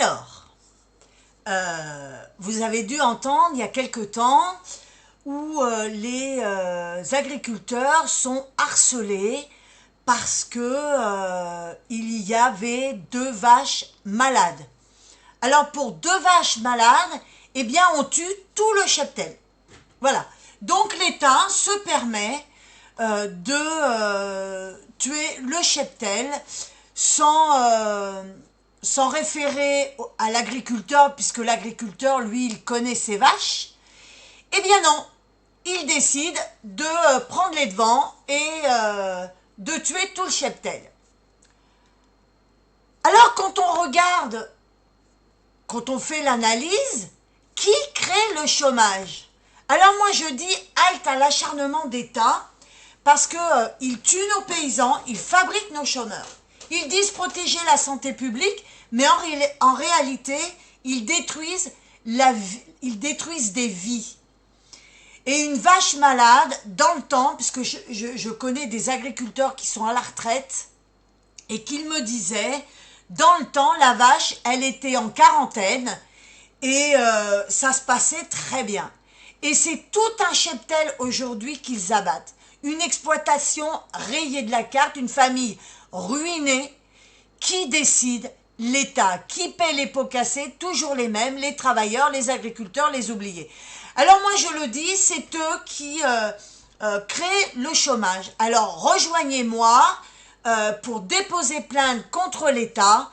Alors, vous avez dû entendre il y a quelque temps où les agriculteurs sont harcelés parce que il y avait 2 vaches malades. Alors pour 2 vaches malades, eh bien on tue tout le cheptel. Voilà. Donc l'État se permet de tuer le cheptel sans référer à l'agriculteur, puisque l'agriculteur, lui, il connaît ses vaches. Eh bien non, il décide de prendre les devants et de tuer tout le cheptel. Alors quand on regarde, quand on fait l'analyse, qui crée le chômage? Alors moi je dis halte à l'acharnement d'État, parce qu'ils tuent nos paysans, ils fabriquent nos chômeurs. Ils disent protéger la santé publique, mais en réalité, ils détruisent des vies. Et une vache malade, dans le temps, puisque je connais des agriculteurs qui sont à la retraite, et qu'ils me disaient, dans le temps, la vache, elle était en quarantaine, et ça se passait très bien. Et c'est tout un cheptel aujourd'hui qu'ils abattent. Une exploitation rayée de la carte, une famille ruinée. Qui décide? L'État. Qui paie les pots cassés? Toujours les mêmes, les travailleurs, les agriculteurs, les oubliés. Alors moi je le dis, c'est eux qui créent le chômage. Alors rejoignez-moi pour déposer plainte contre l'État.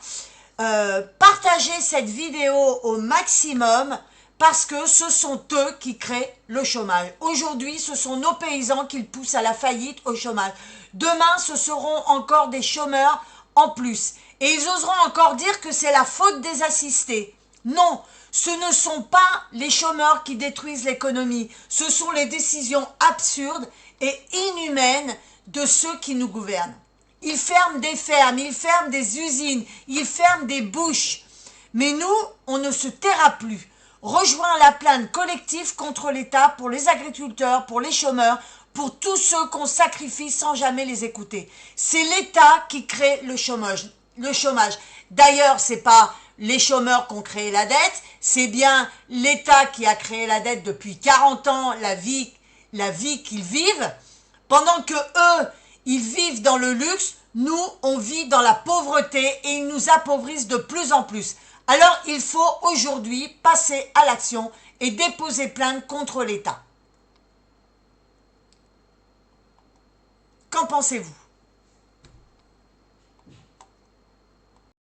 Partagez cette vidéo au maximum, parce que ce sont eux qui créent le chômage. Aujourd'hui, ce sont nos paysans qui poussent à la faillite, au chômage. Demain, ce seront encore des chômeurs en plus. Et ils oseront encore dire que c'est la faute des assistés. Non, ce ne sont pas les chômeurs qui détruisent l'économie. Ce sont les décisions absurdes et inhumaines de ceux qui nous gouvernent. Ils ferment des fermes, ils ferment des usines, ils ferment des bouches. Mais nous, on ne se taira plus. Rejoins la plainte collective contre l'État, pour les agriculteurs, pour les chômeurs, pour tous ceux qu'on sacrifie sans jamais les écouter. C'est l'État qui crée le chômage. D'ailleurs, c'est pas les chômeurs qui ont créé la dette, c'est bien l'État qui a créé la dette depuis 40 ans, la vie qu'ils vivent. Pendant que eux, ils vivent dans le luxe, nous, on vit dans la pauvreté et ils nous appauvrissent de plus en plus. Alors, il faut aujourd'hui passer à l'action et déposer plainte contre l'État. Qu'en pensez-vous ?